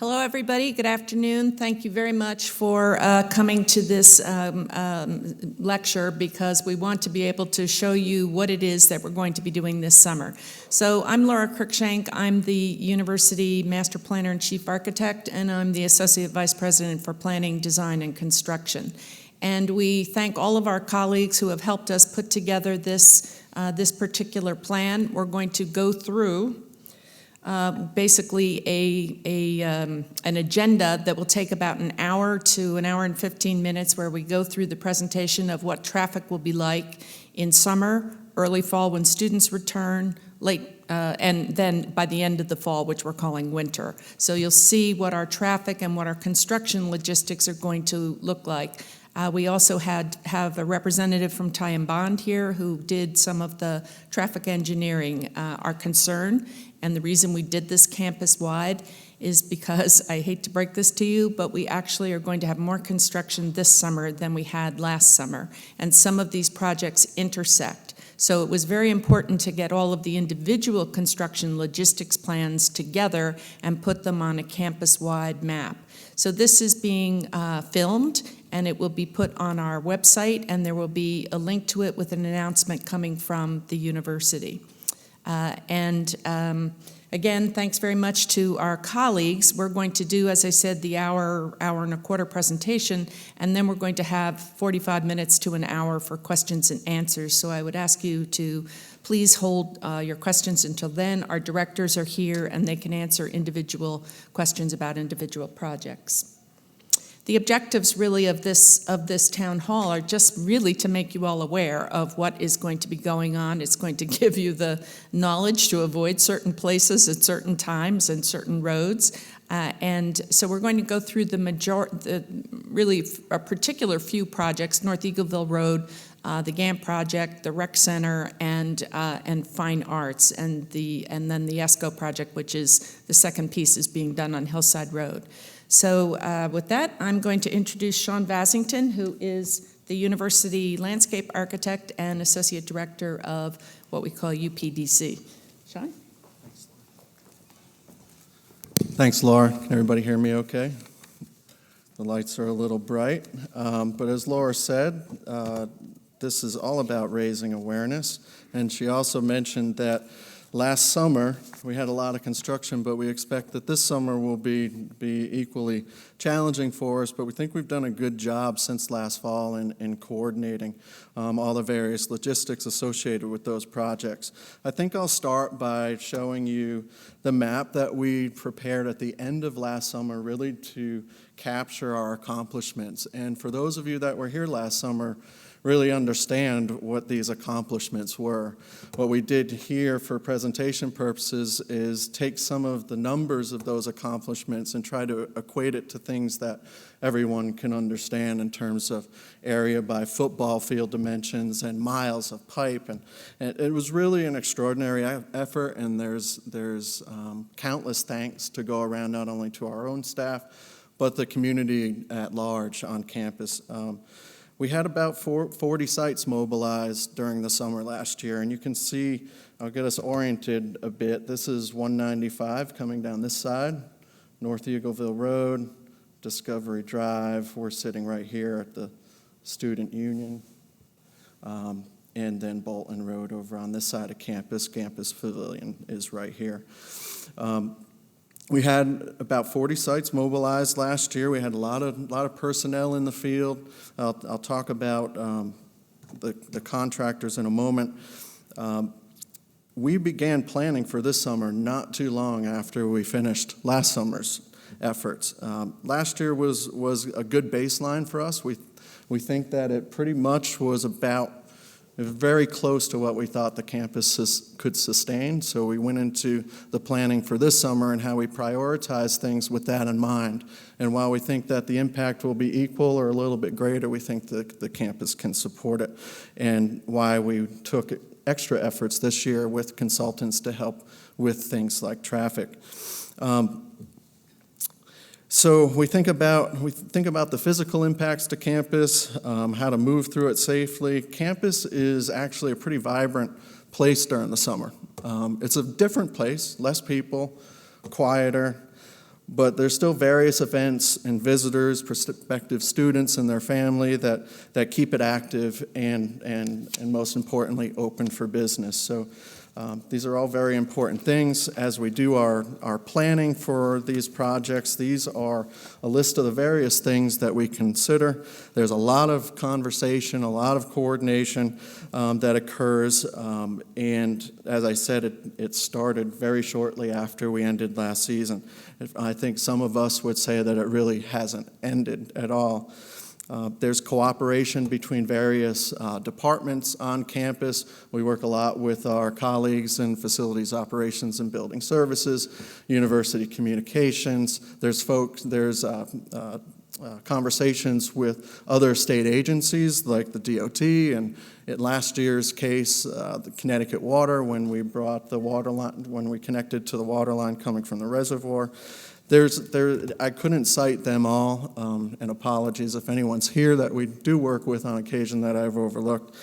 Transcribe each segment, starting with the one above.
Hello, everybody. Good afternoon. Thank you very much for coming to this lecture because we want to be able to show you what it is that we're going to be doing this summer. So I'm Laura Cruikshank. I'm the University Master Planner and Chief Architect, and I'm the Associate Vice President for Planning, Design, and Construction. And we thank all of our colleagues who have helped us put together this particular plan. We're going to go through basically an agenda that will take about an hour to an hour and 15 minutes, where we go through the presentation of what traffic will be like in summer, early fall when students return, and then by the end of the fall, which we're calling winter. So you'll see what our traffic and what our construction logistics are going to look like. We also have a representative from Ty and Bond here who did some of the traffic engineering. Our concern, and the reason we did this campus-wide, is because, I hate to break this to you, but we actually are going to have more construction this summer than we had last summer, and some of these projects intersect. So it was very important to get all of the individual construction logistics plans together and put them on a campus-wide map. So this is being filmed, and it will be put on our website, and there will be a link to it with an announcement coming from the university. Again, thanks very much to our colleagues. We're going to do, as I said, the hour and a quarter presentation, and then we're going to have 45 minutes to an hour for questions and answers. So I would ask you to please hold your questions until then. Our directors are here, and they can answer individual questions about individual projects. The objectives really of this town hall are just really to make you all aware of what is going to be going on. It's going to give you the knowledge to avoid certain places at certain times and certain roads. And so we're going to go through really a particular few projects: North Eagleville Road, the GAMP project, the rec center, and fine arts, and then the ESCO project, which is the second piece, is being done on Hillside Road. So with that, I'm going to introduce Sean Vasington, who is the University Landscape Architect and Associate Director of what we call UPDC. Sean? Thanks, Laura. Can everybody hear me okay? The lights are a little bright. But as Laura said, this is all about raising awareness. And she also mentioned that last summer, we had a lot of construction, but we expect that this summer will be equally challenging for us, but we think we've done a good job since last fall in coordinating all the various logistics associated with those projects. I think I'll start by showing you the map that we prepared at the end of last summer, really to capture our accomplishments. And for those of you that were here last summer, really understand what these accomplishments were. What we did here for presentation purposes is take some of the numbers of those accomplishments and try to equate it to things that everyone can understand in terms of area by football field dimensions and miles of pipe. And it was really an extraordinary effort, and there's countless thanks to go around, not only to our own staff, but the community at large on campus. We had about 40 sites mobilized during the summer last year, and you can see, I'll get us oriented a bit. This is 195 coming down this side, North Eagleville Road, Discovery Drive. We're sitting right here at the Student Union, and then Bolton Road over on this side of campus. Campus Pavilion is right here. We had about 40 sites mobilized last year. We had a lot of personnel in the field. I'll talk about the contractors in a moment. We began planning for this summer not too long after we finished last summer's efforts. Last year was a good baseline for us. We think that it pretty much was very close to what we thought the campus could sustain. So we went into the planning for this summer and how we prioritize things with that in mind. And while we think that the impact will be equal or a little bit greater, we think that the campus can support it. And why we took extra efforts this year with consultants to help with things like traffic. So we think about the physical impacts to campus, how to move through it safely. Campus is actually a pretty vibrant place during the summer. It's a different place, less people, quieter, But there's still various events and visitors, prospective students and their family that keep it active and most importantly, open for business. So these are all very important things as we do our planning for these projects. These are a list of the various things that we consider. There's a lot of conversation, a lot of coordination that occurs, and as I said, it started very shortly after we ended last season. I think some of us would say that it really hasn't ended at all. There's cooperation between various departments on campus. We work a lot with our colleagues in facilities operations and building services, university communications. There's conversations with other state agencies like the DOT, and in last year's case, the Connecticut Water, when we brought the water line, when we connected to the water line coming from the reservoir. I couldn't cite them all, and apologies if anyone's here that we do work with on occasion that I've overlooked.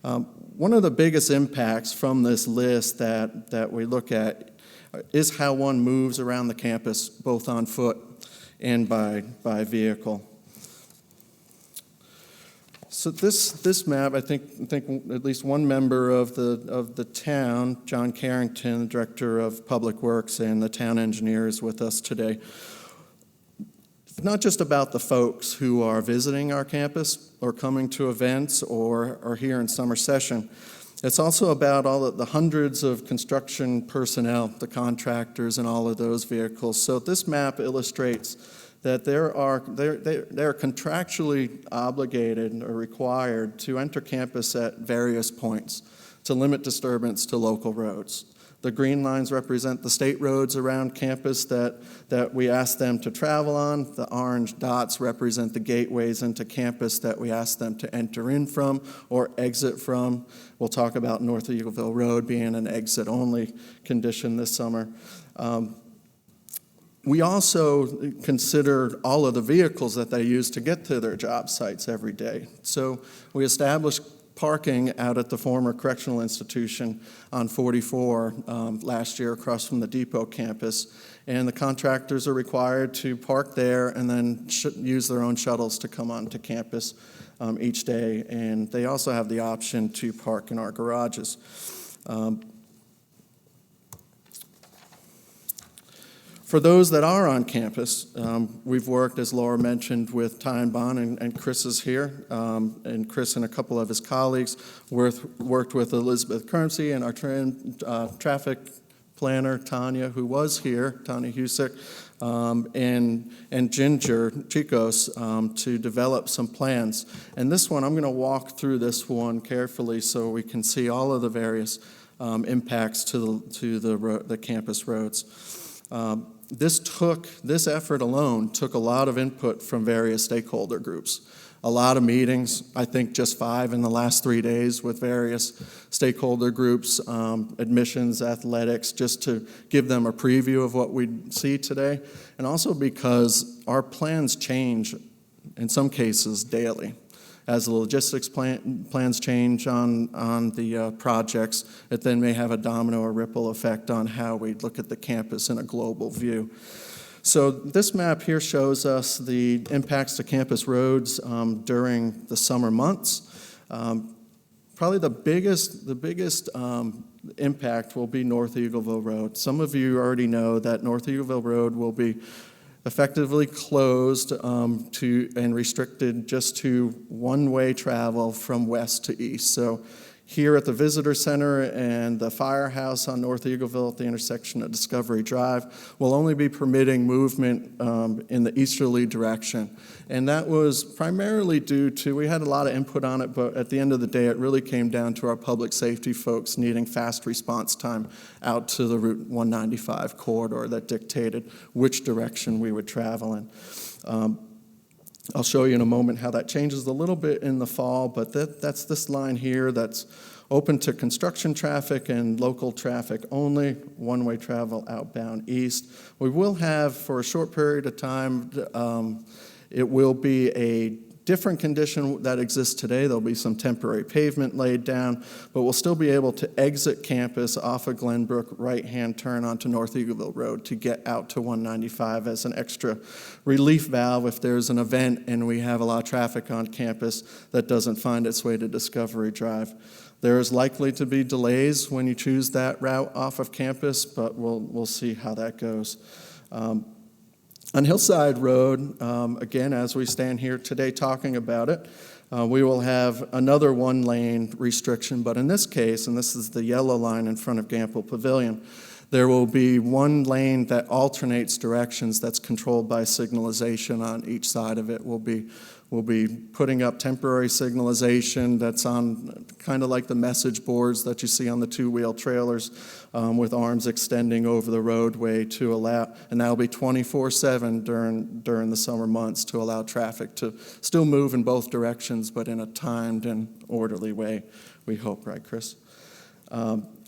One of the biggest impacts from this list that we look at is how one moves around the campus, both on foot and by vehicle. So this map, I think at least one member of the town, John Carrington, Director of Public Works, and the town engineer is with us today. It's not just about the folks who are visiting our campus or coming to events or are here in summer session. It's also about all of the hundreds of construction personnel, the contractors, and all of those vehicles. So this map illustrates that they're contractually obligated or required to enter campus at various points to limit disturbance to local roads. The green lines represent the state roads around campus that we ask them to travel on. The orange dots represent the gateways into campus that we ask them to enter in from or exit from. We'll talk about North Eagleville Road being an exit-only condition this summer. We also consider all of the vehicles that they use to get to their job sites every day. So we established parking out at the former correctional institution on 44 last year across from the depot campus. And the contractors are required to park there and then use their own shuttles to come onto campus each day. And they also have the option to park in our garages. For those that are on campus, we've worked, as Laura mentioned, with Ty and Bond, and Chris is here, and Chris and a couple of his colleagues worked with Elizabeth Currency and our traffic planner, Tanya, who was here, Tanya Husick, and Ginger Chicos to develop some plans. And this one, I'm going to walk through this one carefully so we can see all of the various impacts to the campus roads. This effort alone took a lot of input from various stakeholder groups. A lot of meetings, I think just 5 in the last 3 days with various stakeholder groups, admissions, athletics, just to give them a preview of what we see today. And also because our plans change, in some cases, daily. As the logistics plans change on the projects, it then may have a domino or ripple effect on how we look at the campus in a global view. So this map here shows us the impacts to campus roads during the summer months. Probably the biggest impact will be North Eagleville Road. Some of you already know that North Eagleville Road will be effectively closed and restricted just to one-way travel from west to east. So here at the Visitor Center and the firehouse on North Eagleville at the intersection of Discovery Drive, will only be permitting movement in the easterly direction. And that was primarily due to, we had a lot of input on it, but at the end of the day, it really came down to our public safety folks needing fast response time out to the Route 195 corridor that dictated which direction we would travel in. I'll show you in a moment how that changes a little bit in the fall, but that's this line here that's open to construction traffic and local traffic only, one-way travel outbound east. We will have, for a short period of time, it will be a different condition that exists today. There'll be some temporary pavement laid down, but we'll still be able to exit campus off of Glenbrook, right-hand turn onto North Eagleville Road to get out to 195 as an extra relief valve if there's an event and we have a lot of traffic on campus that doesn't find its way to Discovery Drive. There is likely to be delays when you choose that route off of campus, but we'll see how that goes. On Hillside Road, again, as we stand here today talking about it, we will have another one-lane restriction, but in this case, and this is the yellow line in front of Gamble Pavilion, there will be one lane that alternates directions that's controlled by signalization on each side of it. We'll be putting up temporary signalization that's on kind of like the message boards that you see on the two-wheel trailers with arms extending over the roadway to allow, and that'll be 24/7 during the summer months to allow traffic to still move in both directions, but in a timed and orderly way, we hope, right, Chris?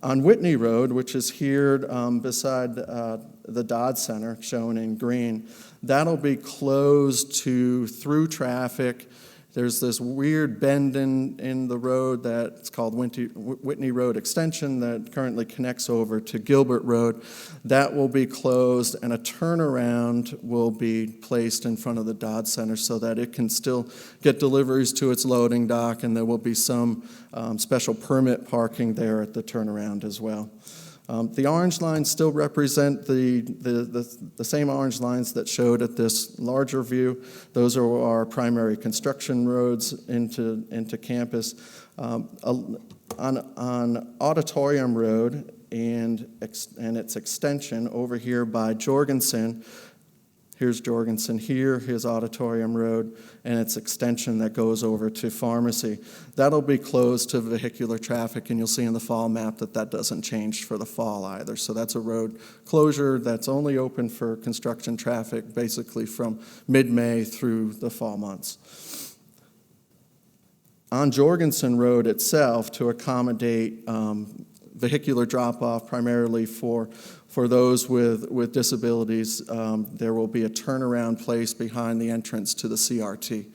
On Whitney Road, which is here beside the Dodd Center, shown in green, that'll be closed to through traffic. There's this weird bend in the road that's called Whitney Road Extension that currently connects over to Gilbert Road. That will be closed, and a turnaround will be placed in front of the Dodd Center so that it can still get deliveries to its loading dock, and there will be some special permit parking there at the turnaround as well. The orange lines still represent the same orange lines that showed at this larger view. Those are our primary construction roads into campus. On Auditorium Road and its extension over here by Jorgensen, here's Jorgensen here, here's Auditorium Road, and its extension that goes over to Pharmacy. That'll be closed to vehicular traffic, and you'll see in the fall map that doesn't change for the fall either. So that's a road closure that's only open for construction traffic basically from mid-May through the fall months. On Jorgensen Road itself, to accommodate vehicular drop-off primarily for those with disabilities, there will be a turnaround place behind the entrance to the CRT,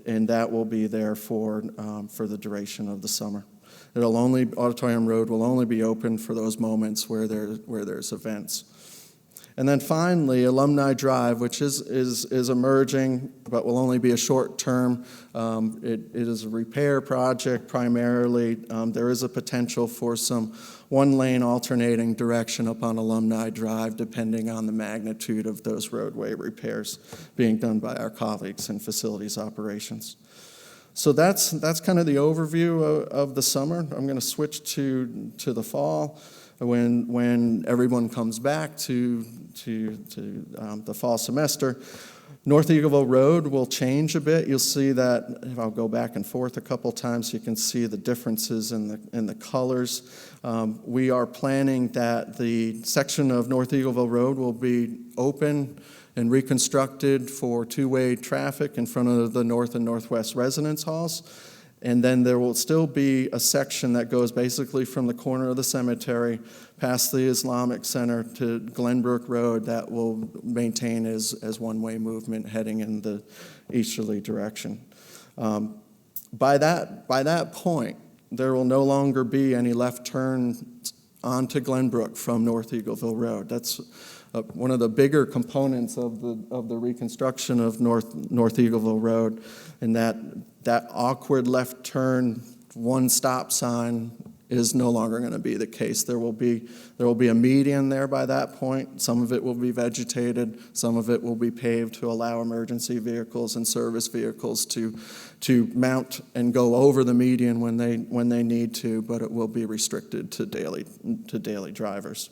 and that will be there for the duration of the summer. Auditorium Road will only be open for those moments where there's events. And then finally, Alumni Drive, which is emerging, but will only be a short term. It is a repair project primarily. There is a potential for some one-lane alternating direction up on Alumni Drive, depending on the magnitude of those roadway repairs being done by our colleagues in facilities operations. So that's kind of the overview of the summer. I'm going to switch to the fall. When everyone comes back to the fall semester, North Eagleville Road will change a bit. You'll see that, if I'll go back and forth a couple times, you can see the differences in the colors. We are planning that the section of North Eagleville Road will be open and reconstructed for two-way traffic in front of the north and northwest residence halls. And then there will still be a section that goes basically from the corner of the cemetery past the Islamic Center to Glenbrook Road that will maintain as one-way movement heading in the easterly direction. By that point, there will no longer be any left turns onto Glenbrook from North Eagleville Road. That's one of the bigger components of the reconstruction of North Eagleville Road, and that awkward left turn, one stop sign is no longer going to be the case. There will be a median there by that point. Some of it will be vegetated, some of it will be paved to allow emergency vehicles and service vehicles to mount and go over the median when they need to, but it will be restricted to daily drivers.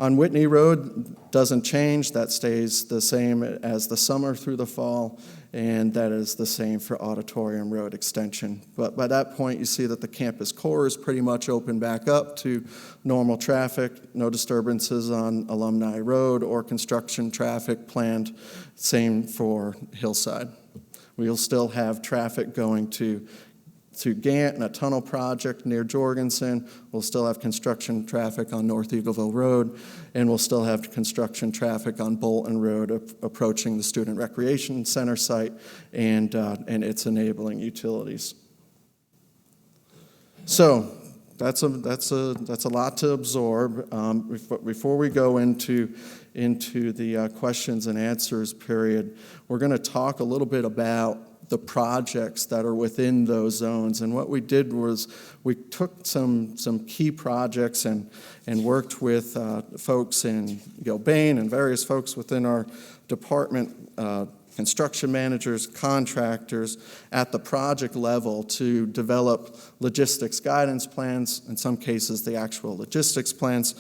On Whitney Road, doesn't change. That stays the same as the summer through the fall, and that is the same for Auditorium Road Extension. But by that point, you see that the campus core is pretty much open back up to normal traffic, no disturbances on Alumni Road or construction traffic planned. Same for Hillside. We'll still have traffic going to to Gant and a tunnel project near Jorgensen. We'll still have construction traffic on North Eagleville Road, and we'll still have construction traffic on Bolton Road approaching the Student Recreation Center site and its enabling utilities. So that's a lot to absorb. Before we go into the questions and answers period, we're going to talk a little bit about the projects that are within those zones. And what we did was we took some key projects and worked with folks in Gilbane and various folks within our department, construction managers, contractors, at the project level to develop logistics guidance plans, in some cases the actual logistics plans,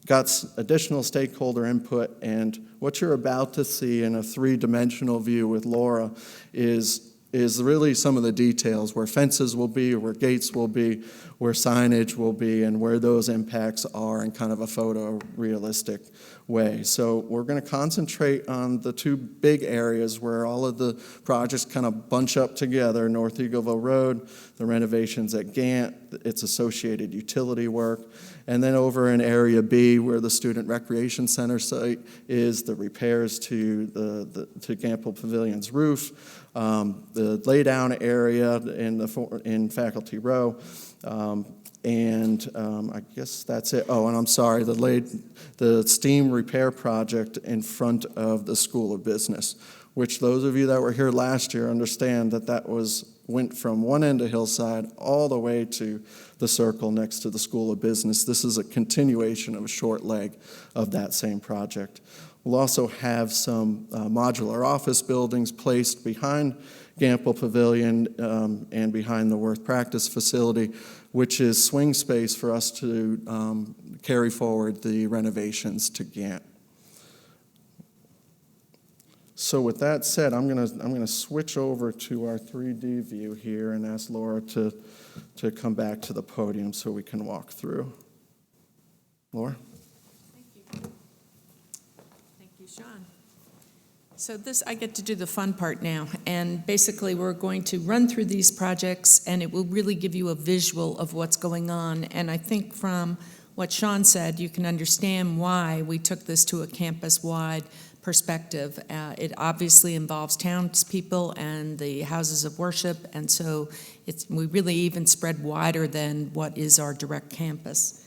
got additional stakeholder input, and what you're about to see in a three-dimensional view with Laura is really some of the details, where fences will be, where gates will be, where signage will be, and where those impacts are in kind of a photorealistic way. So we're going to concentrate on the two big areas where all of the projects kind of bunch up together: North Eagleville Road, the renovations at Gant, its associated utility work, and then over in Area B, where the Student Recreation Center site is, the repairs to to Gamble Pavilion's roof, the laydown area in Faculty Row, and I guess that's it. Oh, and I'm sorry, the steam repair project in front of the School of Business, which those of you that were here last year understand that went from one end of Hillside all the way to the circle next to the School of Business. This is a continuation of a short leg of that same project. We'll also have some modular office buildings placed behind Gamble Pavilion and behind the Worth Practice Facility, which is swing space for us to carry forward the renovations to Gant. So with that said, I'm gonna switch over to our 3D view here and ask Laura to come back to the podium so we can walk through. Laura? Thank you. Thank you, Sean. So I get to do the fun part now, and basically we're going to run through these projects, and it will really give you a visual of what's going on. And I think from what Sean said, you can understand why we took this to a campus-wide perspective. It obviously involves townspeople and the houses of worship, and so we really even spread wider than what is our direct campus.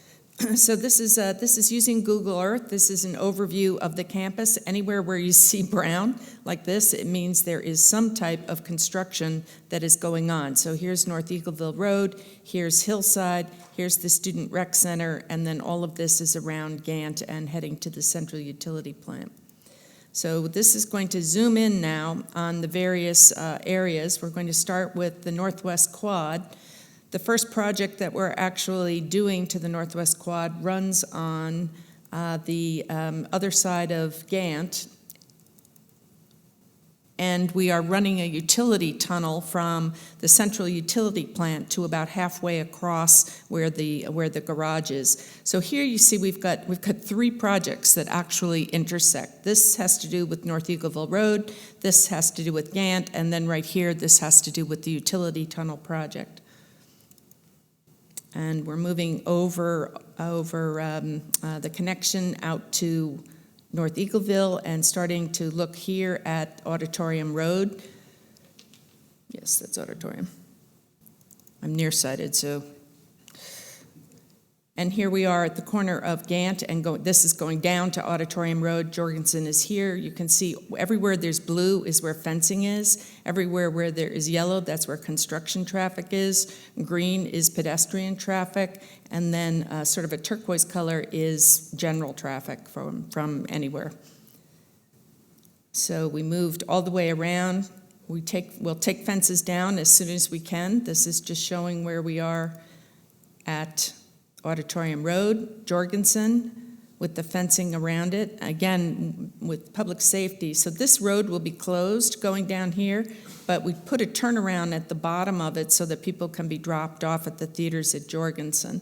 So this is using Google Earth. This is an overview of the campus. Anywhere where you see brown like this, it means there is some type of construction that is going on. So here's North Eagleville Road, here's Hillside, here's the Student Rec Center, and then all of this is around Gant and heading to the central utility plant. So this is going to zoom in now on the various areas. We're going to start with the Northwest Quad. The first project that we're actually doing to the Northwest Quad runs on the other side of Gant, and we are running a utility tunnel from the central utility plant to about halfway across where the garage is. So here you see we've got three projects that actually intersect. This has to do with North Eagleville Road, this has to do with Gant, and then right here this has to do with the utility tunnel project. And we're moving over the connection out to North Eagleville and starting to look here at Auditorium Road. Yes, that's Auditorium. I'm nearsighted, so. And here we are at the corner of Gant, and this is going down to Auditorium Road. Jorgensen is here. You can see everywhere there's blue is where fencing is. Everywhere where there is yellow, that's where construction traffic is. Green is pedestrian traffic, and then sort of a turquoise color is general traffic from anywhere. So we moved all the way around. We'll take fences down as soon as we can. This is just showing where we are at Auditorium Road, Jorgensen, with the fencing around it, again, with public safety. So this road will be closed going down here, but we put a turnaround at the bottom of it so that people can be dropped off at the theaters at Jorgensen.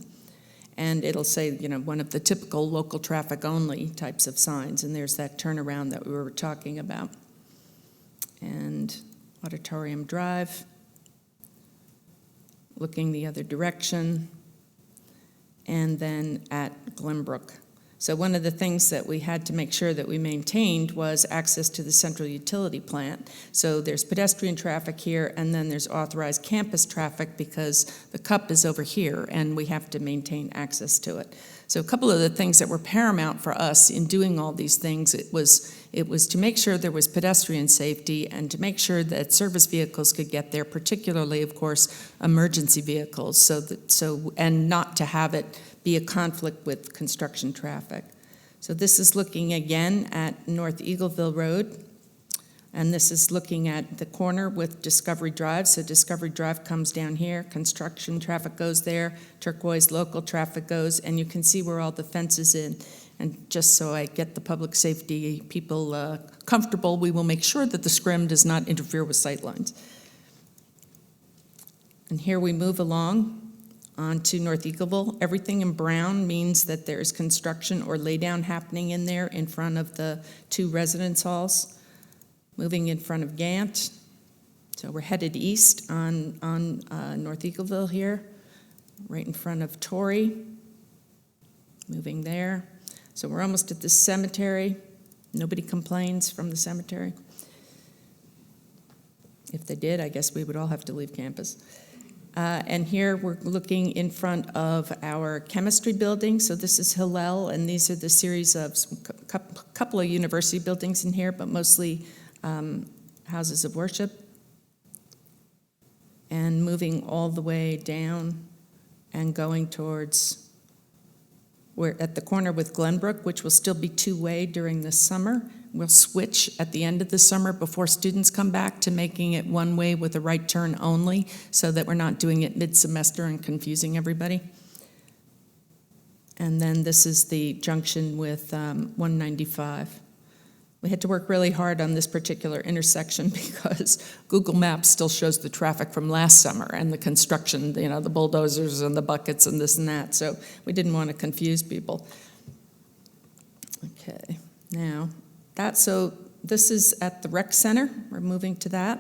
And it'll say, one of the typical local traffic only types of signs, and there's that turnaround that we were talking about. And Auditorium Drive. looking the other direction, and then at Glenbrook. So one of the things that we had to make sure that we maintained was access to the central utility plant. So there's pedestrian traffic here, and then there's authorized campus traffic because the cup is over here, and we have to maintain access to it. So a couple of the things that were paramount for us in doing all these things, it was to make sure there was pedestrian safety and to make sure that service vehicles could get there, particularly, of course, emergency vehicles, and not to have it be a conflict with construction traffic. So this is looking again at North Eagleville Road, and this is looking at the corner with Discovery Drive. So Discovery Drive comes down here, construction traffic goes there, Turquoise local traffic goes, and you can see where all the fences in. And just so I get the public safety people comfortable, we will make sure that the scrim does not interfere with sightlines. And here we move along onto North Eagleville. Everything in brown means that there is construction or laydown happening in there in front of the 2 residence halls. Moving in front of Gant. So we're headed east on North Eagleville here, right in front of Torrey. Moving there. So we're almost at the cemetery. Nobody complains from the cemetery. If they did, I guess we would all have to leave campus. And here we're looking in front of our chemistry building. So this is Hillel, and these are the series of couple of university buildings in here, but mostly houses of worship. And moving all the way down and going towards, we're at the corner with Glenbrook, which will still be 2-way during the summer. We'll switch at the end of the summer before students come back to making it 1-way with a right turn only, so that we're not doing it mid-semester and confusing everybody. And then this is the junction with 195. We had to work really hard on this particular intersection because Google Maps still shows the traffic from last summer and the construction, the bulldozers and the buckets and this and that. So we didn't want to confuse people. Okay, now so this is at the rec center. We're moving to that.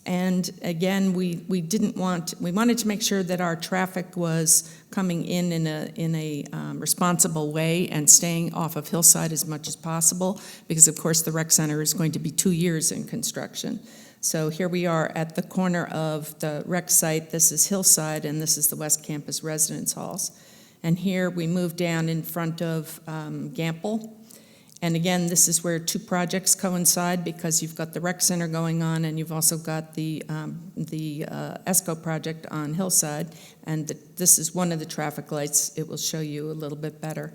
And again, we wanted to make sure that our traffic was coming in a responsible way and staying off of Hillside as much as possible, because of course the rec center is going to be 2 years in construction. So here we are at the corner of the rec site. This is Hillside, and this is the West Campus residence halls. And here we move down in front of Gamble. And again, this is where 2 projects coincide, because you've got the rec center going on and you've also got the ESCO project on Hillside. And this is one of the traffic lights. It will show you a little bit better.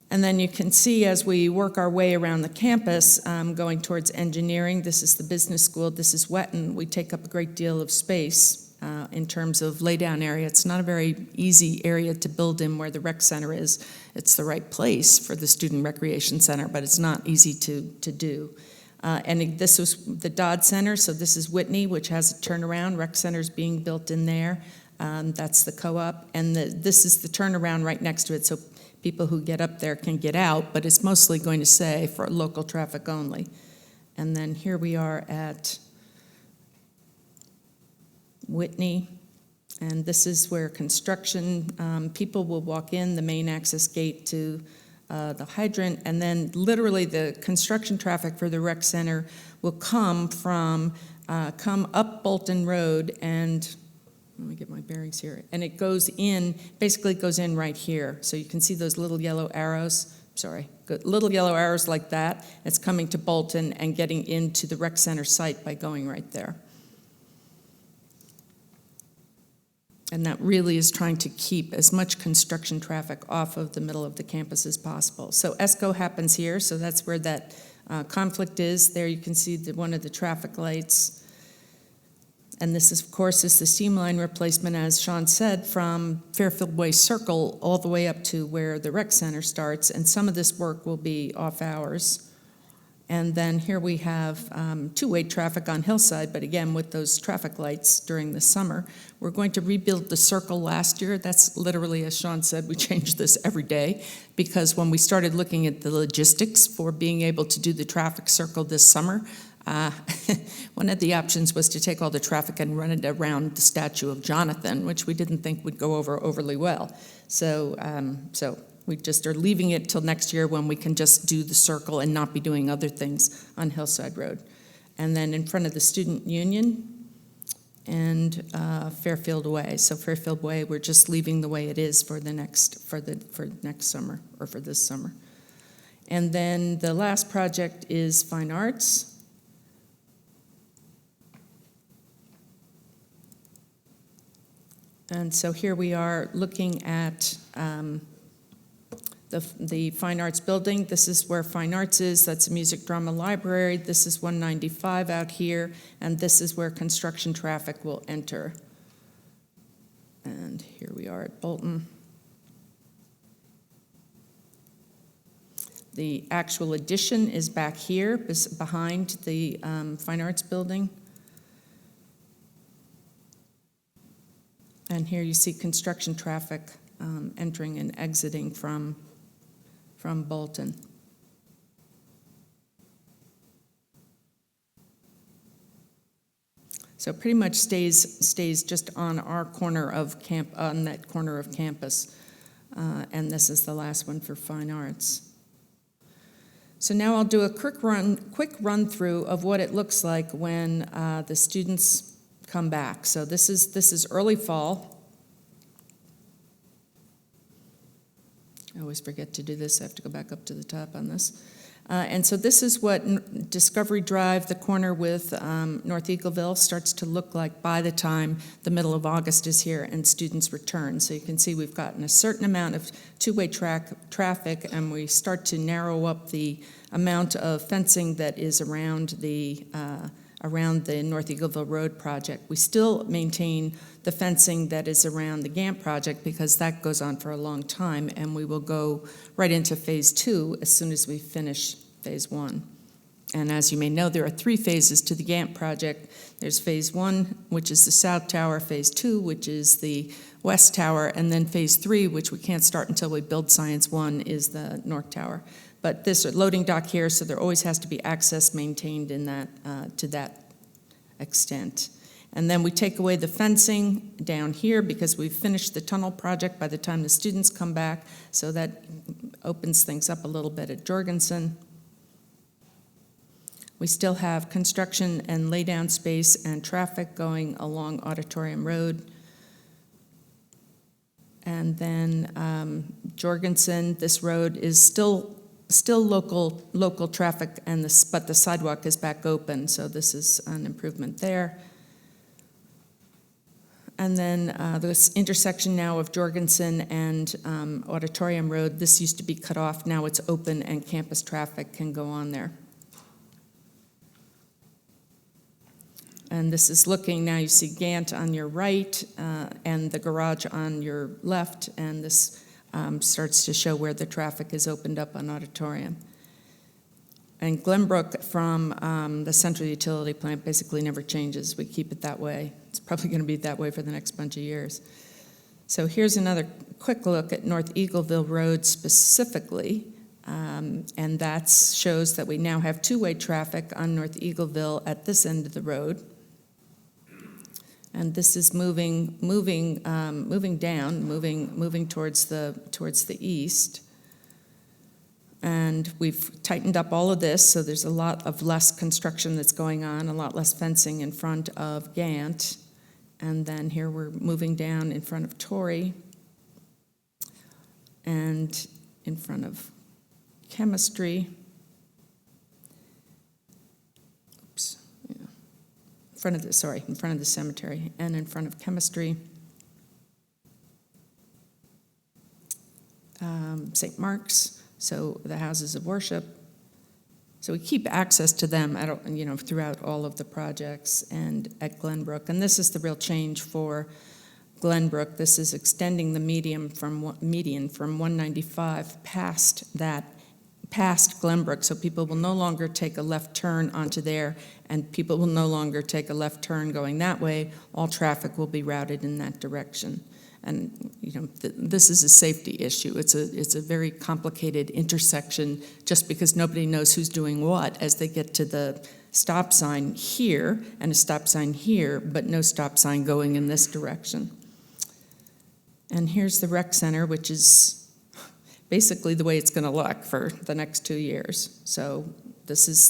And then you can see as we work our way around the campus, going towards engineering, this is the business school, this is Wetton. We take up a great deal of space in terms of laydown area. It's not a very easy area to build in where the rec center is. It's the right place for the student recreation center, but it's not easy to do. And this was the Dodd Center, so this is Whitney, which has a turnaround. Rec center's being built in there. That's the co-op. And this is the turnaround right next to it, so people who get up there can get out, but it's mostly going to say for local traffic only. And then here we are at Whitney, and this is where construction, people will walk in the main access gate to the hydrant, and then literally the construction traffic for the rec center will come up Bolton Road, and let me get my bearings here, and it goes in, basically goes in right here. So you can see those little yellow arrows, little yellow arrows like that. It's coming to Bolton and getting into the rec center site by going right there. And that really is trying to keep as much construction traffic off of the middle of the campus as possible. So ESCO happens here, so that's where that conflict is. There you can see one of the traffic lights. And this, of course, is the steam line replacement, as Sean said, from Fairfield Way Circle all the way up to where the rec center starts. And some of this work will be off hours. And then here we have 2-way traffic on Hillside, but again, with those traffic lights during the summer. We're going to rebuild the circle last year. That's literally, as Sean said, we change this every day, because when we started looking at the logistics for being able to do the traffic circle this summer, One of the options was to take all the traffic and run it around the statue of Jonathan, which we didn't think would go over overly well. So we just are leaving it till next year when we can just do the circle and not be doing other things on Hillside Road. And then in front of the Student Union and Fairfield Way. So Fairfield Way, we're just leaving the way it is for next summer, or for this summer. And then the last project is Fine Arts. And so here we are looking at the Fine Arts building. This is where Fine Arts is. That's a music drama library. This is 195 out here, and this is where construction traffic will enter. And here we are at Bolton. The actual addition is back here, behind the Fine Arts building. And here you see construction traffic entering and exiting from Bolton. So pretty much stays just on our corner of that corner of campus, and this is the last one for Fine Arts. So now I'll do a quick run through of what it looks like when the students come back. So this is early fall. I always forget to do this. I have to go back up to the top on this. And so this is what Discovery Drive, the corner with North Eagleville, starts to look like by the time the middle of August is here and students return. So you can see we've gotten a certain amount of two-way traffic, and we start to narrow up the amount of fencing that is around the North Eagleville Road project. We still maintain the fencing that is around the Gant project because that goes on for a long time, and we will go right into phase 2 as soon as we finish phase 1. And as you may know, there are 3 phases to the Gant project. There's phase 1, which is the South Tower, phase 2, which is the West Tower, and then phase 3, which we can't start until we build Science 1, is the North Tower. But this is a loading dock here, so there always has to be access maintained in that to that extent. And then we take away the fencing down here because we've finished the tunnel project by the time the students come back, so that opens things up a little bit at Jorgensen. We still have construction and laydown space and traffic going along Auditorium Road. And then Jorgensen, this road is still local traffic, but the sidewalk is back open, so this is an improvement there. And then this intersection now of Jorgensen and Auditorium Road, this used to be cut off, now it's open and campus traffic can go on there. And this is looking, now you see Gant on your right and the garage on your left, and this starts to show where the traffic is opened up on Auditorium. And Glenbrook from the central utility plant basically never changes. We keep it that way. It's probably going to be that way for the next bunch of years. So here's another quick look at North Eagleville Road specifically. And that shows that we now have two-way traffic on North Eagleville at this end of the road. And this is moving towards the east. And we've tightened up all of this, so there's a lot of less construction that's going on, a lot less fencing in front of Gant. And then here we're moving down in front of Torrey and in front of Chemistry. In front of the cemetery and in front of Chemistry. St. Mark's, so the houses of worship. So we keep access to them throughout all of the projects and at Glenbrook. And this is the real change for Glenbrook. This is extending the median from 195 past Glenbrook, so people will no longer take a left turn onto there, and people will no longer take a left turn going that way. All traffic will be routed in that direction. And, this is a safety issue. It's a very complicated intersection just because nobody knows who's doing what as they get to the stop sign here and a stop sign here, but no stop sign going in this direction. And here's the rec center, which is basically the way it's going to look for the next 2 years. So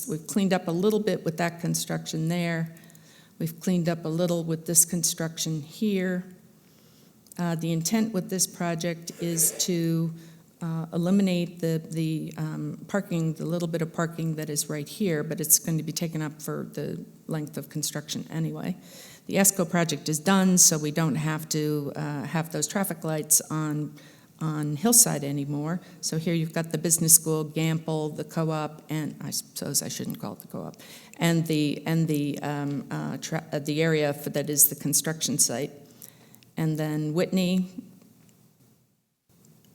we've cleaned up a little bit with that construction there. We've cleaned up a little with this construction here. The intent with this project is to eliminate the parking, the little bit of parking that is right here, but it's going to be taken up for the length of construction anyway. The ESCO project is done, so we don't have to have those traffic lights on Hillside anymore. So here you've got the business school, Gamble, the co-op, and I suppose I shouldn't call it the co-op, and the area that is the construction site. And then Whitney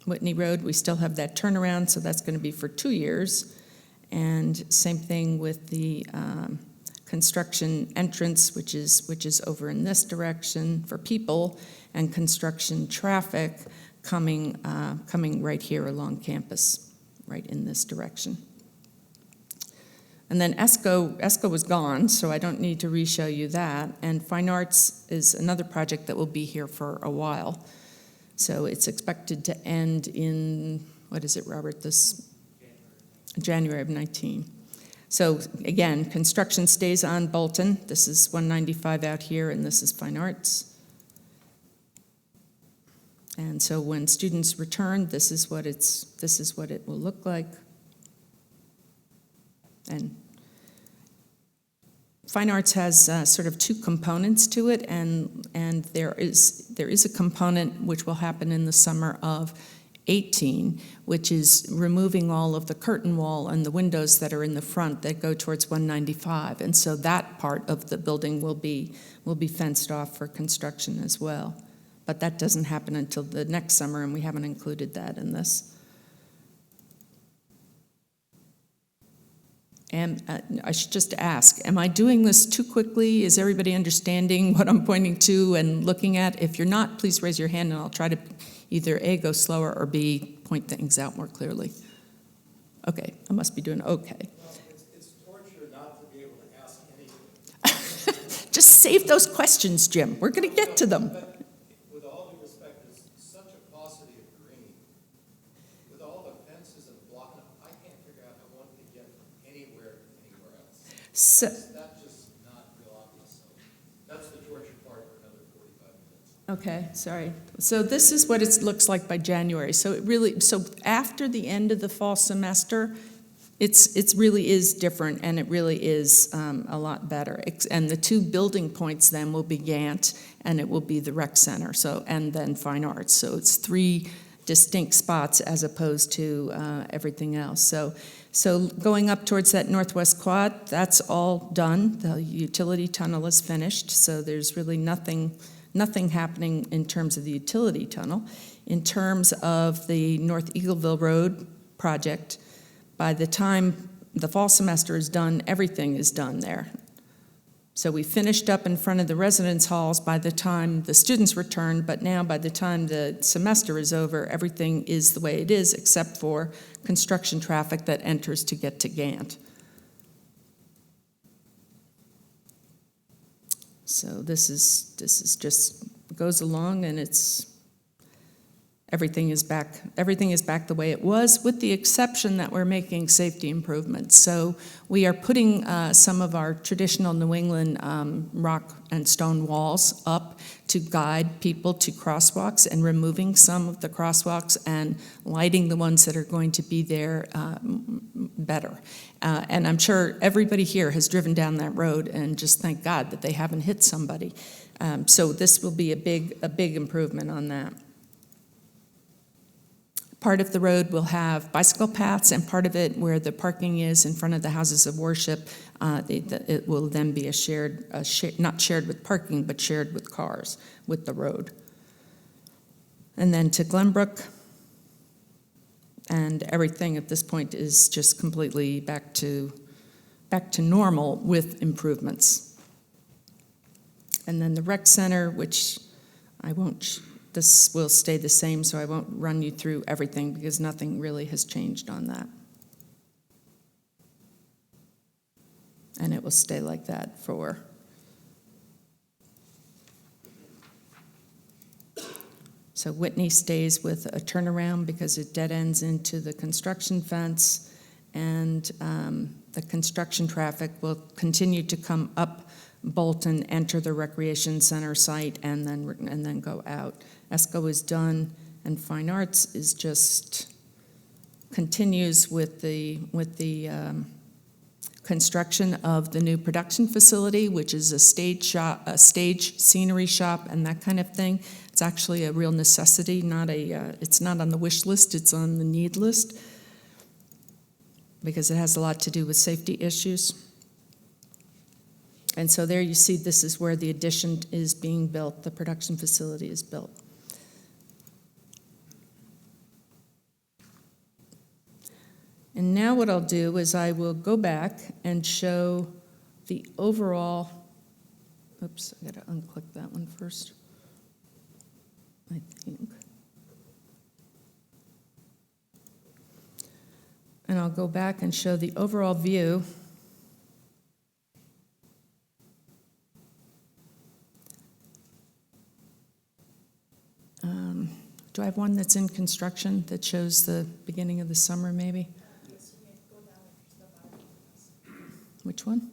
Road, we still have that turnaround, so that's going to be for 2 years. And same thing with the construction entrance, which is over in this direction for people, and construction traffic coming right here along campus, right in this direction. And then ESCO was gone, so I don't need to re-show you that. And Fine Arts is another project that will be here for a while. So it's expected to end in, what is it, Robert, this January of 19. So again, construction stays on Bolton. This is 195 out here, and this is Fine Arts. And so when students return, this is what it will look like. And Fine Arts has sort of 2 components to it, and there is a component which will happen in the summer of 18, which is removing all of the curtain wall and the windows that are in the front that go towards 195, and so that part of the building will be fenced off for construction as well. But that doesn't happen until the next summer, and we haven't included that in this. And I should just ask, am I doing this too quickly? Is everybody understanding what I'm pointing to and looking at? If you're not, please raise your hand and I'll try to either A, go slower, or B, point things out more clearly. Okay, I must be doing okay. Well, it's torture not to be able to ask anything. Just save those questions, Jim. We're going to get to them. But with all due respect, there's such a paucity of green. With all the fences and blocking, I can't figure out how one can get from anywhere to anywhere else. So, That's just not real obvious. So that's the torture part for another 45 minutes. okay, sorry. So this is what it looks like by January. So after the end of the fall semester, it's really is different, and it really is a lot better. And the 2 building points then will be Gant, and it will be the rec center. So and then Fine Arts. So it's 3 distinct spots as opposed to everything else. So going up towards that northwest quad, that's all done. The utility tunnel is finished. So there's really nothing happening in terms of the utility tunnel. In terms of the North Eagleville Road project, by the time the fall semester is done, everything is done there. So we finished up in front of the residence halls by the time the students returned, but now by the time the semester is over, everything is the way it is, except for construction traffic that enters to get to Gant. So this is just goes along, and everything is back the way it was, with the exception that we're making safety improvements. So we are putting some of our traditional New England rock and stone walls up to guide people to crosswalks, and removing some of the crosswalks and lighting the ones that are going to be there better. And I'm sure everybody here has driven down that road and just thank God that they haven't hit somebody. So this will be a big improvement on that. Part of the road will have bicycle paths, and part of it where the parking is in front of the houses of worship, it will then be not shared with parking, but shared with cars, with the road. And then to Glenbrook, and everything at this point is just completely back to normal with improvements. And then the rec center, which I won't this will stay the same, so I won't run you through everything because nothing really has changed on that. And it will stay like that for... So Whitney stays with a turnaround because it dead ends into the construction fence, and the construction traffic will continue to come up Bolton, enter the recreation center site, and then go out. ESCO is done, and Fine Arts is just continues with the construction of the new production facility, which is a stage scenery shop, and that kind of thing. It's actually a real necessity, it's not on the wish list, it's on the need list, because it has a lot to do with safety issues. And so there you see, this is where the addition is being built, the production facility is built. And now what I'll do is I will go back and show the overall, oops, I gotta unclick that one first, I think. And I'll go back and show the overall view. Do I have one that's in construction that shows the beginning of the summer, maybe? Yes, you may go down and step out. Which one? To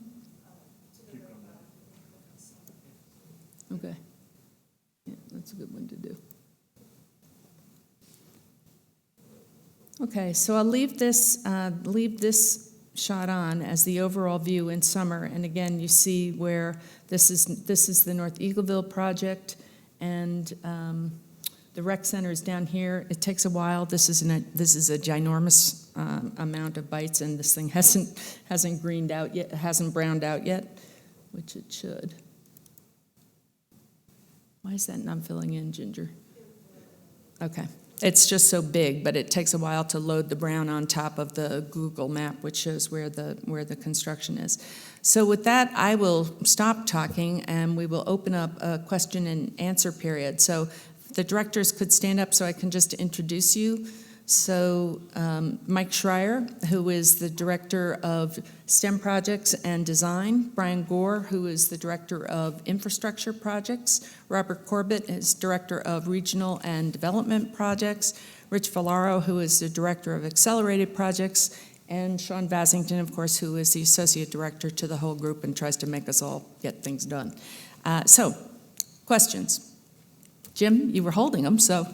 the very bottom. Okay. Yeah, that's a good one to do. Okay, so I'll leave this shot on as the overall view in summer. And again, you see where this is the North Eagleville project, and the rec center is down here. It takes a while. This is a ginormous amount of bytes, and this thing hasn't greened out yet, hasn't browned out yet, which it should. Why is that not filling in, Ginger? Okay. It's just so big, but it takes a while to load the brown on top of the Google map, which shows where the construction is. So with that, I will stop talking, and we will open up a question and answer period. So the directors could stand up so I can just introduce you. So Mike Schreier, who is the Director of STEM Projects and Design, Brian Gore, who is the Director of Infrastructure Projects, Robert Corbett is Director of Regional and Development Projects, Rich Vallaro, who is the Director of Accelerated Projects, and Sean Basington, of course, who is the Associate Director to the whole group and tries to make us all get things done. So, questions? Jim, you were holding them, so...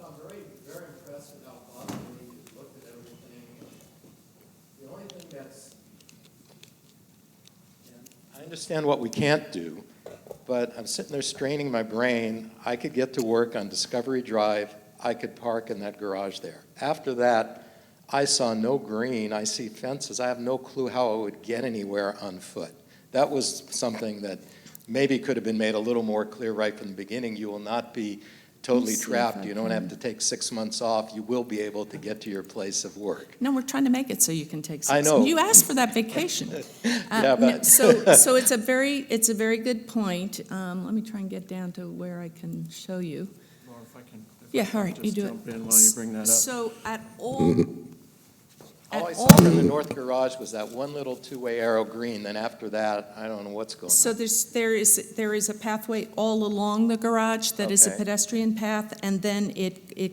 I'm very impressed with how thoughtfully you looked at everything. The only thing that's, and I understand what we can't do, but I'm sitting there straining my brain. I could get to work on Discovery Drive. I could park in that garage there. After that, I saw no green. I see fences. I have no clue how I would get anywhere on foot. That was something that maybe could have been made a little more clear right from the beginning. You will not be totally trapped. You don't have to take 6 months off. You will be able to get to your place of work. No, we're trying to make it so you can take 6 I know. You asked for that vacation. Yeah, but So it's a very good point. Let me try and get down to where I can show you. Laura, if I can. Yeah, all right, just you do jump it. in while you bring that up. So at all, all I at saw all, from the north garage was that one little two-way arrow green. Then after that, I don't know what's going on. so there is a pathway all along the garage that is a Okay. pedestrian path, and then it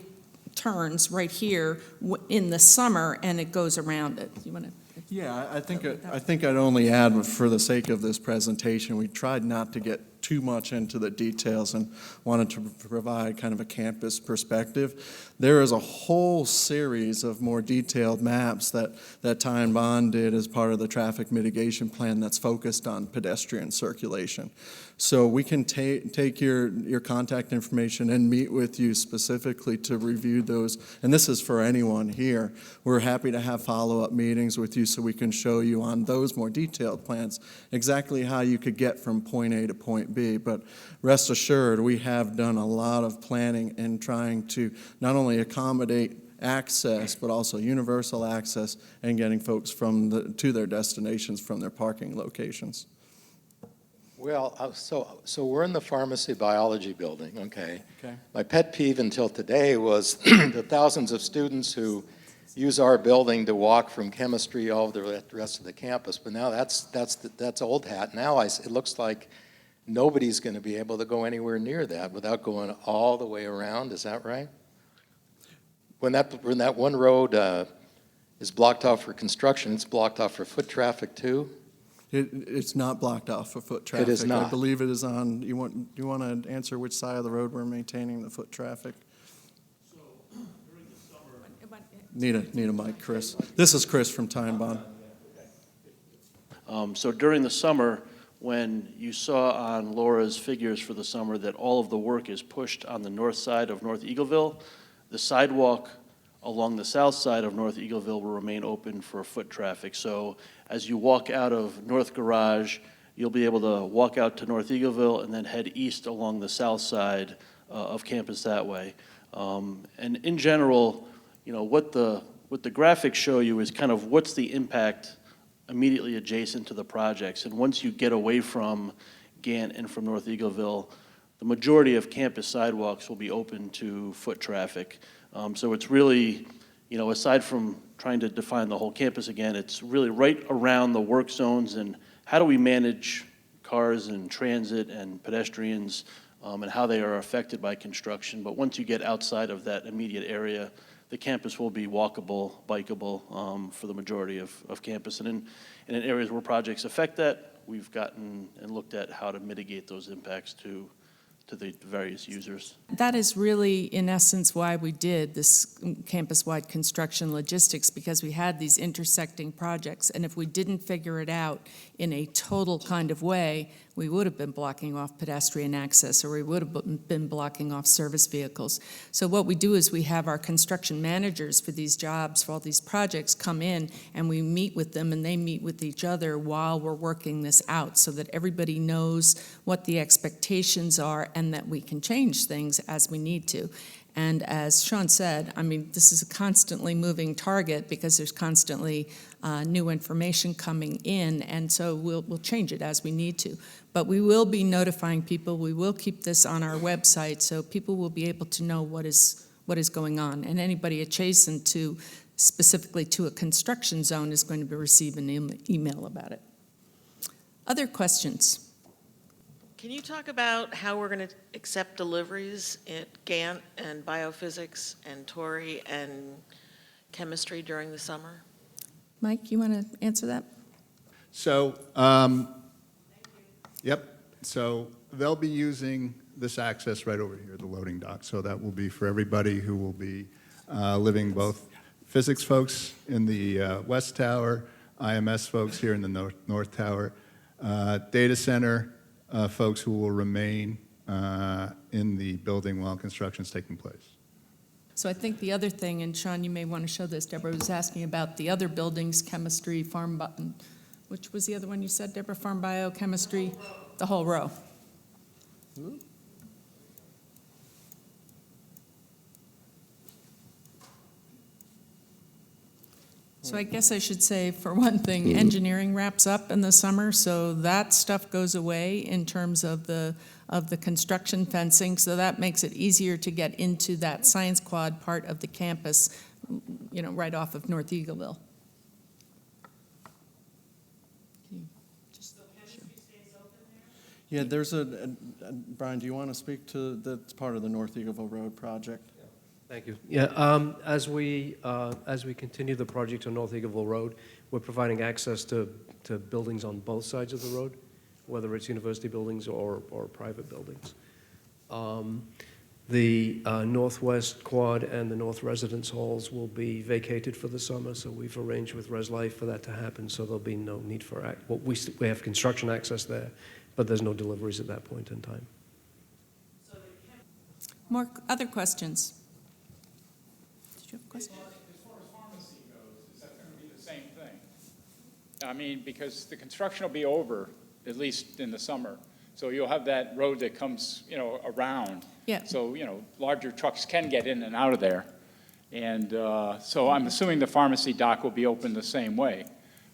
turns right here in the summer, and it goes around it. You want to? Yeah, I think I'd only add, for the sake of this presentation, we tried not to get too much into the details and wanted to provide kind of a campus perspective. There is a whole series of more detailed maps that Ty and Bond did as part of the traffic mitigation plan that's focused on pedestrian circulation. So we can take your contact information and meet with you specifically to review those. And this is for anyone here. We're happy to have follow-up meetings with you so we can show you on those more detailed plans exactly how you could get from point A to point B. But rest assured, we have done a lot of planning in trying to not only accommodate access, but also universal access and getting folks to their destinations from their parking locations. Well, so we're in the pharmacy biology building, okay? Okay. My pet peeve until today was the thousands of students who use our building to walk from chemistry all over the rest of the campus, but now that's old hat. Now it looks like nobody's going to be able to go anywhere near that without going all the way around. Is that right? When that one road is blocked off for construction, it's blocked off for foot traffic too? It's not blocked off for foot traffic. It is not. I believe it is on, you want to answer which side of the road we're maintaining the foot traffic? Need a mic, Chris. This is Chris from Time Bond. So during the summer, when you saw on Laura's figures for the summer that all of the work is pushed on the north side of North Eagleville, the sidewalk along the south side of North Eagleville will remain open for foot traffic. So as you walk out of North Garage, you'll be able to walk out to North Eagleville and then head east along the south side of campus that way. And in general, you know, what the graphics show you is kind of what's the impact immediately adjacent to the projects. And once you get away from Gant and from North Eagleville, the majority of campus sidewalks will be open to foot traffic. So it's really, you know, aside from trying to define the whole campus again, it's really right around the work zones and how do we manage cars and transit and pedestrians and how they are affected by construction. But once you get outside of that immediate area, the campus will be walkable, bikeable for the majority of campus. And in areas where projects affect that, we've gotten and looked at how to mitigate those impacts to the various users. That is really, in essence, why we did this campus-wide construction logistics, because we had these intersecting projects, and if we didn't figure it out in a total kind of way, we would have been blocking off pedestrian access, or we would have been blocking off service vehicles. So what we do is we have our construction managers for these jobs, for all these projects, come in, and we meet with them, and they meet with each other while we're working this out, so that everybody knows what the expectations are and that we can change things as we need to. And as Sean said, I mean, this is a constantly moving target because there's constantly new information coming in, and so we'll change it as we need to. But we will be notifying people. We will keep this on our website so people will be able to know what is going on. And anybody adjacent to, specifically to a construction zone, is going to be receiving an email about it. Other questions? Can you talk about how we're going to accept deliveries at Gant and biophysics and Torrey and chemistry during the summer? Mike, you want to answer that? So, yep, so they'll be using this access right over here, the loading dock. So that will be for everybody who will be living, both physics folks in the West Tower, IMS folks here in the North Tower, data center folks who will remain in the building while construction is taking place. So I think the other thing, and Sean, you may want to show this, Deborah was asking about the other buildings, chemistry, which was the other one you said, Deborah? Farm bio, chemistry, the whole row. So I guess I should say, for one thing, engineering wraps up in the summer, so that stuff goes away in terms of the construction fencing, so that makes it easier to get into that science quad part of the campus, you know, right off of North Eagleville. Yeah, there's Brian, do you want to speak to, that's part of the North Eagleville Road project? Thank you. Yeah, as we continue the project on North Eagleville Road, we're providing access to buildings on both sides of the road, whether it's university buildings or private buildings. The northwest quad and the north residence halls will be vacated for the summer, so we've arranged with Res Life for that to happen, so there'll be no need for, we have construction access there, but there's no deliveries at that point in time. More other questions? Did you have a question? As far as pharmacy goes, is that going to be the same thing? I mean, because the construction will be over, at least in the summer. So you'll have that road that comes, you know, around. Yeah. So, you know, larger trucks can get in and out of there. And so I'm assuming the pharmacy dock will be open the same way.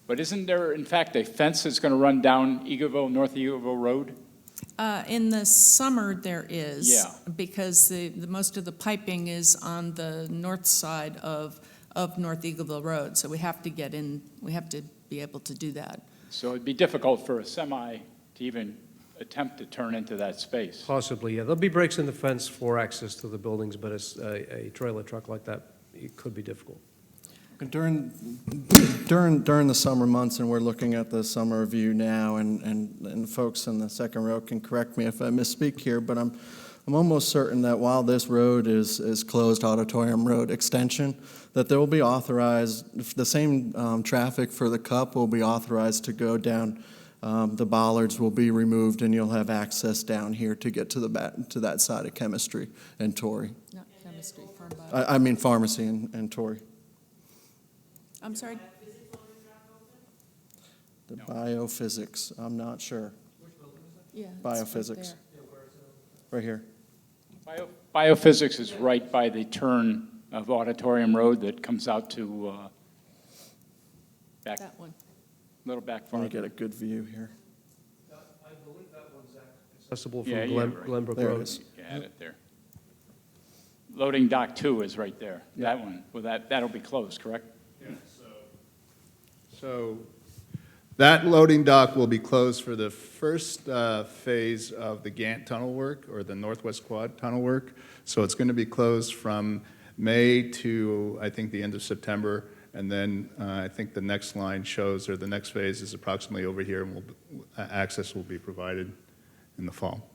But isn't there, in fact, a fence that's going to run down North Eagleville Road? In the summer, there is. Yeah. Because the most of the piping is on the north side of North Eagleville Road, so we have to get in, we have to be able to do that. So it'd be difficult for a semi to even attempt to turn into that space. Possibly, yeah. There'll be breaks in the fence for access to the buildings, but a trailer truck like that, it could be difficult. During the summer months, and we're looking at the summer view now, and folks in the second row can correct me if I misspeak here, but I'm almost certain that while this road is closed, Auditorium Road extension, that there will be authorized, the same traffic for the cup will be authorized to go down. The bollards will be removed, and you'll have access down here to get to that side of chemistry and Torrey. Not chemistry, farm bio. I mean pharmacy and Torrey. I'm sorry? The biophysics, I'm not sure. Yeah. it's right Biophysics. there. Right here. Biophysics is right by the turn of Auditorium Road that comes out to back, That one. little back Let me farther. get a good view here. I believe that one's accessible from Yeah, Glen, right. Glenbrook There it Road. is. You had it there. Loading dock 2 is right there. That one, well, that'll be closed, correct? So that loading dock will be closed for the first phase of the Gant tunnel work, or the Northwest Quad tunnel work. So it's going to be closed from May to, I think, the end of September. And then I think the next line shows, or the next phase is approximately over here, and access will be provided in the fall.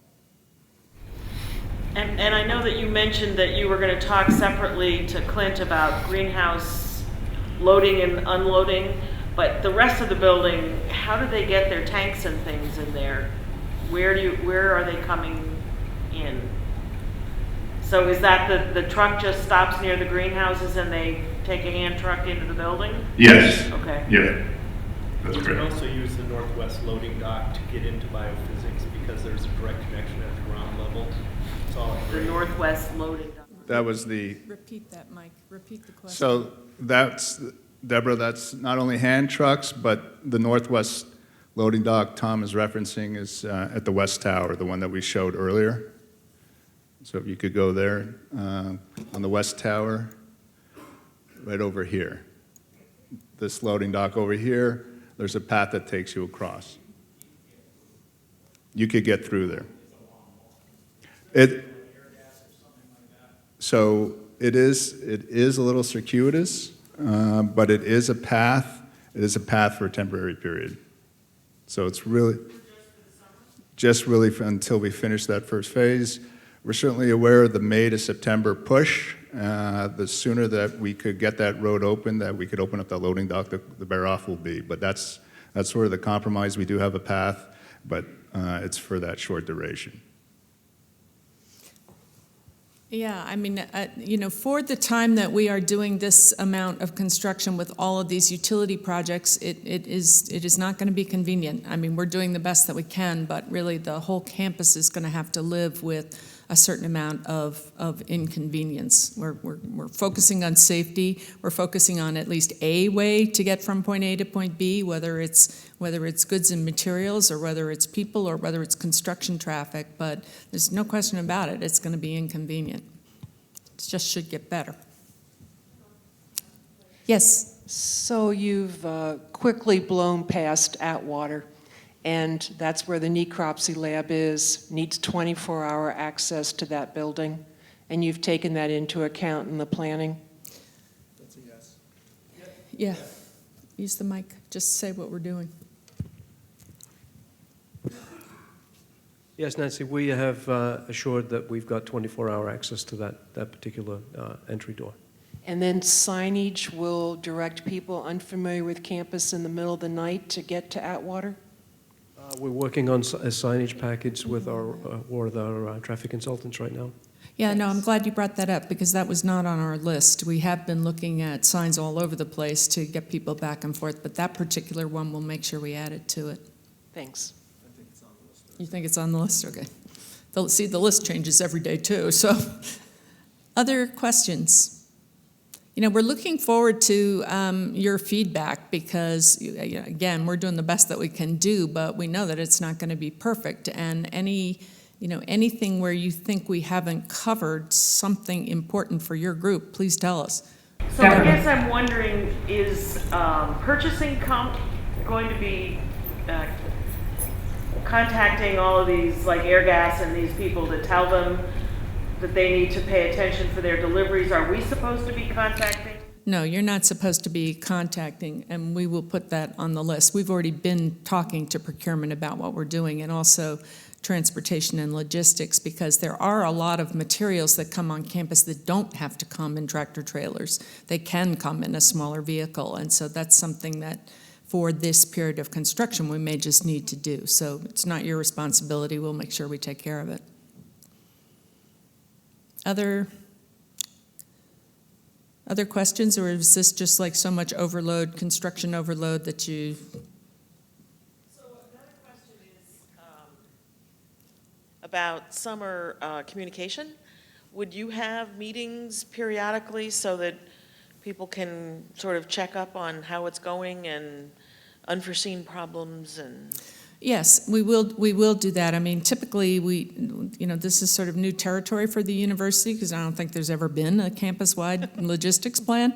And I know that you mentioned that you were going to talk separately to Clint about greenhouse loading and unloading, but the rest of the building, how do they get their tanks and things in there? Where are they coming in? So is that the truck just stops near the greenhouses and they take a hand truck into the building? Yes. Okay. Yeah. That's You can correct. also use the northwest loading dock to get into biophysics because there's a direct connection at the ground level. It's all The great. northwest loading dock. That was the, Repeat that, Mike. Repeat the question. so that's, Deborah, that's not only hand trucks, but the Northwest loading dock Tom is referencing is at the West Tower, the one that we showed earlier. So if you could go there, on the West Tower, right over here. This loading dock over here, there's a path that takes you across. You could get through there. So it is a little circuitous, but it is a path. It is a path for a temporary period. So it's really just really until we finish that first phase. We're certainly aware of the May to September push. The sooner that we could get that road open, that we could open up that loading dock, the better off we'll be. But that's sort of the compromise. We do have a path, but it's for that short duration. Yeah, I mean, for the time that we are doing this amount of construction with all of these utility projects, it is not going to be convenient. I mean, we're doing the best that we can, but really the whole campus is going to have to live with a certain amount of inconvenience. We're focusing on safety. We're focusing on at least a way to get from point A to point B, whether it's goods and materials, or whether it's people, or whether it's construction traffic. But there's no question about it. It's going to be inconvenient. It just should get better. Yes. So you've quickly blown past Atwater, and that's where the necropsy lab is, needs 24-hour access to that building, and you've taken that into account in the planning? That's a yes. Yeah. Use the mic. Just say what we're doing. Yes, Nancy, we have assured that we've got 24-hour access to that particular entry door. And then signage will direct people unfamiliar with campus in the middle of the night to get to Atwater? We're working on a signage package with our traffic consultants right now. Yeah, no, I'm glad you brought that up, because that was not on our list. We have been looking at signs all over the place to get people back and forth, but that particular one, we'll make sure we add it to it. Thanks. You think it's on the list? Okay. See, the list changes every day, too, so. Other questions? You know, we're looking forward to your feedback because, again, we're doing the best that we can do, but we know that it's not going to be perfect. And anything where you think we haven't covered something important for your group, please tell us. So I guess I'm wondering, is purchasing going to be contacting all of these, like Airgas and these people to tell them that they need to pay attention for their deliveries? Are we supposed to be contacting? No, you're not supposed to be contacting, and we will put that on the list. We've already been talking to procurement about what we're doing, and also transportation and logistics, because there are a lot of materials that come on campus that don't have to come in tractor trailers. They can come in a smaller vehicle, and so that's something that for this period of construction we may just need to do. So it's not your responsibility. We'll make sure we take care of it. Other questions, or is this just like so much overload, construction overload that you? So another question is about summer communication. Would you have meetings periodically so that people can sort of check up on how it's going and unforeseen problems and? Yes, we will do that. I mean, typically this is sort of new territory for the university because I don't think there's ever been a campus-wide logistics plan.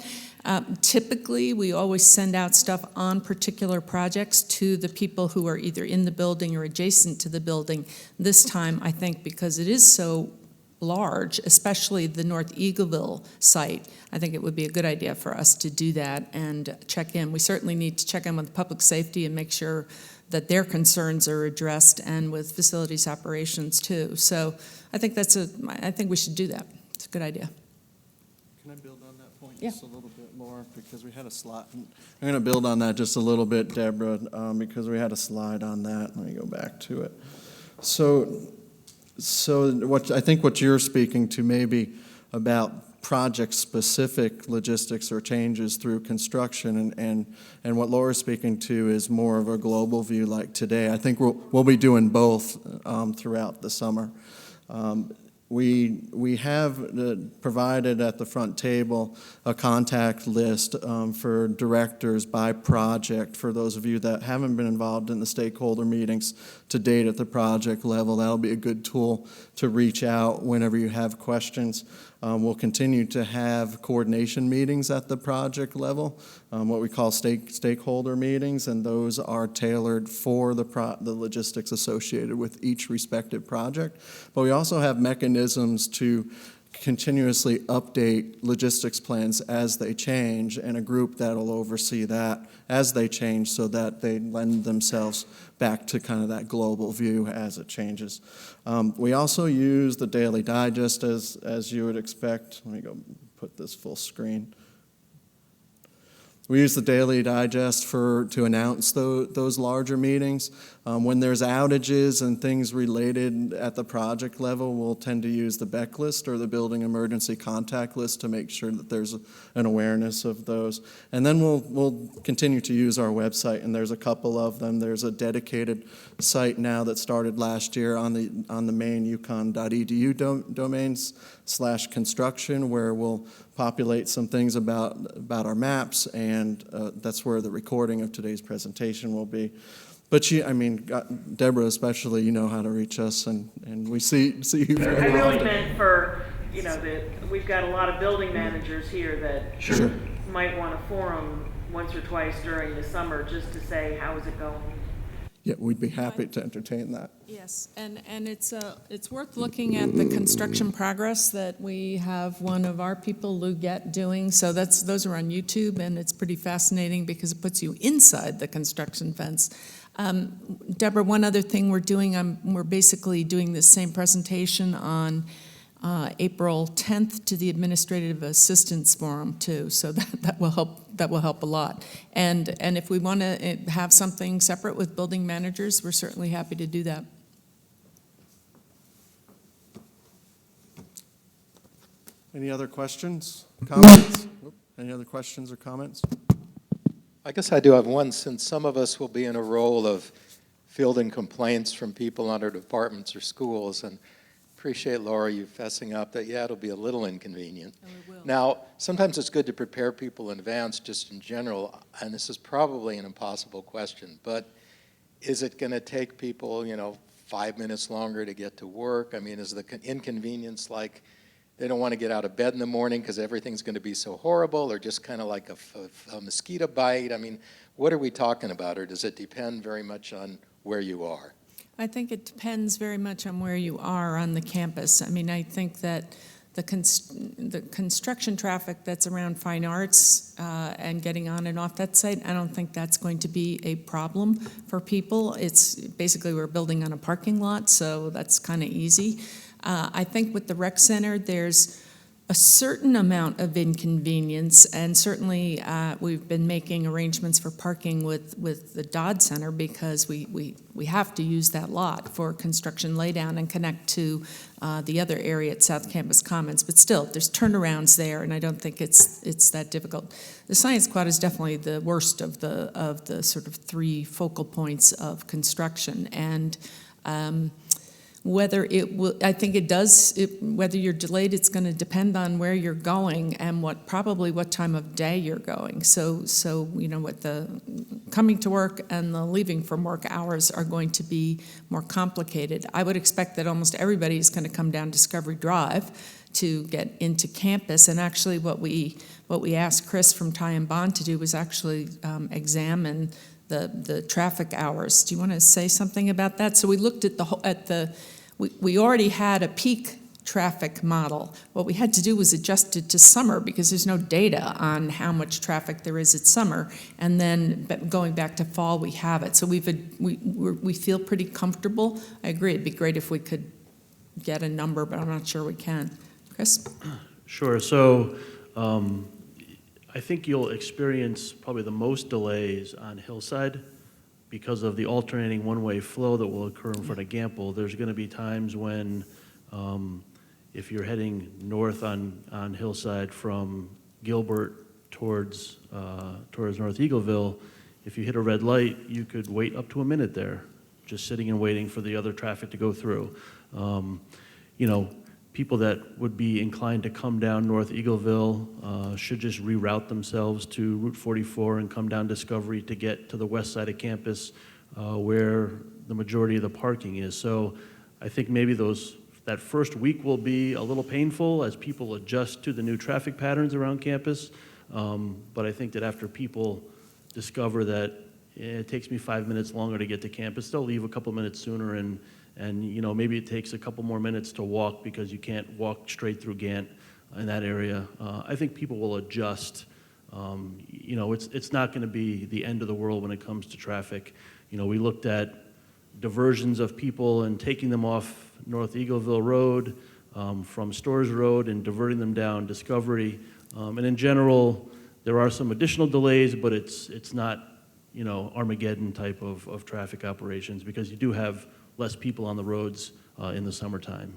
Typically, we always send out stuff on particular projects to the people who are either in the building or adjacent to the building. This time, I think, because it is so large, especially the North Eagleville site, I think it would be a good idea for us to do that and check in. We certainly need to check in with public safety and make sure that their concerns are addressed, and with facilities operations too. So I think I think we should do that. It's a good idea. Can I build on that point Yeah. just a little bit more? Because we had a slide. I'm going to build on that just a little bit, Deborah, because we had a slide on that. Let me go back to it. So I think what you're speaking to may be about project-specific logistics or changes through construction, and what Laura's speaking to is more of a global view like today. I think we'll be doing both throughout the summer. We have provided at the front table a contact list for directors by project. For those of you that haven't been involved in the stakeholder meetings to date at the project level, that'll be a good tool to reach out whenever you have questions. We'll continue to have coordination meetings at the project level, what we call stakeholder meetings, and those are tailored for the logistics associated with each respective project. But we also have mechanisms to continuously update logistics plans as they change, and a group that'll oversee that as they change so that they lend themselves back to kind of that global view as it changes. We also use the Daily Digest as you would expect. Let me go put this full screen. We use the Daily Digest to announce those larger meetings. When there's outages and things related at the project level, we'll tend to use the BEC list or the Building Emergency Contact List to make sure that there's an awareness of those. And then we'll continue to use our website, and there's a couple of them. There's a dedicated site now that started last year on the main yukon.edu domains/construction, where we'll populate some things about our maps, and that's where the recording of today's presentation will be. But Deborah especially, you know how to reach us, and we see you very often. I really meant for, we've got a lot of building managers here that Sure. might want a forum once or twice during the summer just to say, how is it going? Yeah, we'd be happy to entertain that. Yes, and it's worth looking at the construction progress that we have one of our people, Lou Gett, doing. So those are on YouTube, and it's pretty fascinating because it puts you inside the construction fence. Deborah, one other thing we're doing, we're basically doing this same presentation on April 10th to the Administrative Assistance Forum too, so that will help a lot. And if we want to have something separate with building managers, we're certainly happy to do that. Any other questions, comments? Any other questions or comments? I guess I do have one, since some of us will be in a role of fielding complaints from people under departments or schools, and appreciate, Laura, you fessing up that, yeah, it'll be a little inconvenient. Oh, it will. Now, sometimes it's good to prepare people in advance, just in general, and this is probably an impossible question, but is it going to take people, 5 minutes longer to get to work? I mean, is the inconvenience like they don't want to get out of bed in the morning because everything's going to be so horrible, or just kind of like a mosquito bite? I mean, what are we talking about, or does it depend very much on where you are? I think it depends very much on where you are on the campus. I mean, I think that the construction traffic that's around Fine Arts and getting on and off that site, I don't think that's going to be a problem for people. It's basically, we're building on a parking lot, so that's kind of easy. I think with the rec center, there's a certain amount of inconvenience, and certainly we've been making arrangements for parking with the Dodd Center because we have to use that lot for construction laydown and connect to the other area at South Campus Commons. But still, there's turnarounds there, and I don't think it's that difficult. The Science Quad is definitely the worst of the sort of three focal points of construction, and whether it will, I think it does, whether you're delayed, it's going to depend on where you're going and probably what time of day you're going. So what the coming to work and the leaving from work hours are going to be more complicated. I would expect that almost everybody is going to come down Discovery Drive to get into campus, and actually what we asked Chris from Ty and Bond to do was actually examine the traffic hours. Do you want to say something about that? So we looked at we already had a peak traffic model. What we had to do was adjust it to summer because there's no data on how much traffic there is at summer. And then going back to fall, we have it. So we feel pretty comfortable. I agree, it'd be great if we could get a number, but I'm not sure we can. Chris? Sure. So I think you'll experience probably the most delays on Hillside because of the alternating one-way flow that will occur in front of Gamble. There's going to be times when, if you're heading north on Hillside from Gilbert towards North Eagleville, if you hit a red light, you could wait up to a minute there, just sitting and waiting for the other traffic to go through. People that would be inclined to come down North Eagleville should just reroute themselves to Route 44 and come down Discovery to get to the west side of campus where the majority of the parking is. So I think maybe that first week will be a little painful as people adjust to the new traffic patterns around campus. But I think that after people discover that it takes me 5 minutes longer to get to campus, they'll leave a couple minutes sooner, and maybe it takes a couple more minutes to walk because you can't walk straight through Gant in that area. I think people will adjust. It's not going to be the end of the world when it comes to traffic. We looked at diversions of people and taking them off North Eagleville Road from Storrs Road and diverting them down Discovery. And in general, there are some additional delays, but it's not Armageddon type of traffic operations because you do have less people on the roads in the summertime.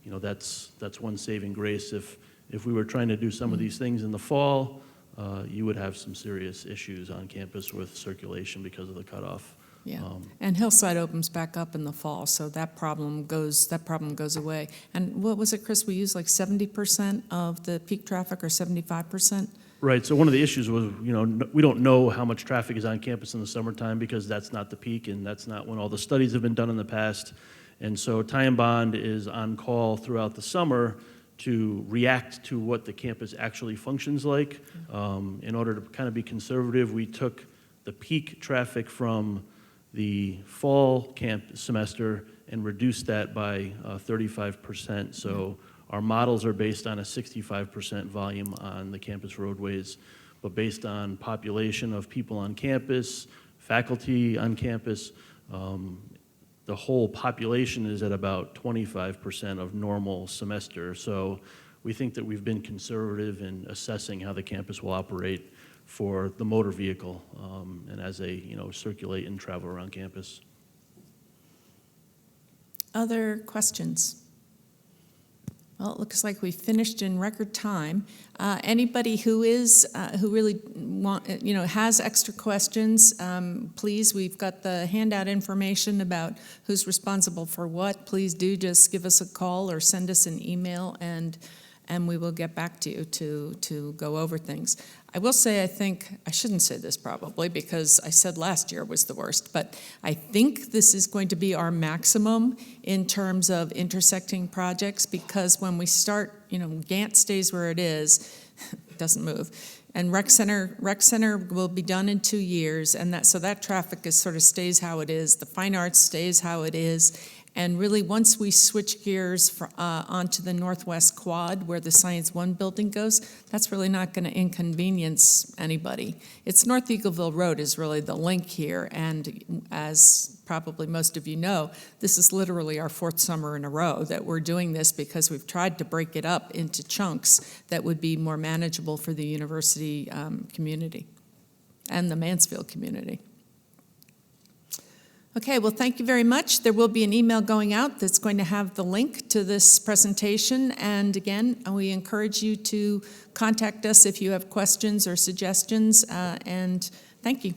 That's one saving grace. If we were trying to do some of these things in the fall, you would have some serious issues on campus with circulation because of the cutoff. Yeah, and Hillside opens back up in the fall, so that problem goes away. And what was it, Chris? We use like 70% of the peak traffic, or 75%? Right, so one of the issues was, we don't know how much traffic is on campus in the summertime because that's not the peak and that's not when all the studies have been done in the past. And so Ty and Bond is on call throughout the summer to react to what the campus actually functions like. In order to kind of be conservative, we took the peak traffic from the fall camp semester and reduced that by 35%. So our models are based on a 65% volume on the campus roadways, but based on population of people on campus, faculty on campus, the whole population is at about 25% of normal semester. So we think that we've been conservative in assessing how the campus will operate for the motor vehicle and as they circulate and travel around campus. Other questions? Well, it looks like we finished in record time. Anybody who really has extra questions, please, we've got the handout information about who's responsible for what. Please do just give us a call or send us an email, and we will get back to you to go over things. I will say, I shouldn't say this probably, because I said last year was the worst, but I think this is going to be our maximum in terms of intersecting projects, because when we start, Gant stays where it is, it doesn't move. And rec center will be done in 2 years, and so that traffic sort of stays how it is. The fine arts stays how it is. And really, once we switch gears onto the northwest quad where the Science One building goes, that's really not going to inconvenience anybody. It's North Eagleville Road is really the link here, and as probably most of you know, this is literally our 4th summer in a row that we're doing this, because we've tried to break it up into chunks that would be more manageable for the university community and the Mansfield community. Okay, well, thank you very much. There will be an email going out that's going to have the link to this presentation. And again, we encourage you to contact us if you have questions or suggestions. And thank you.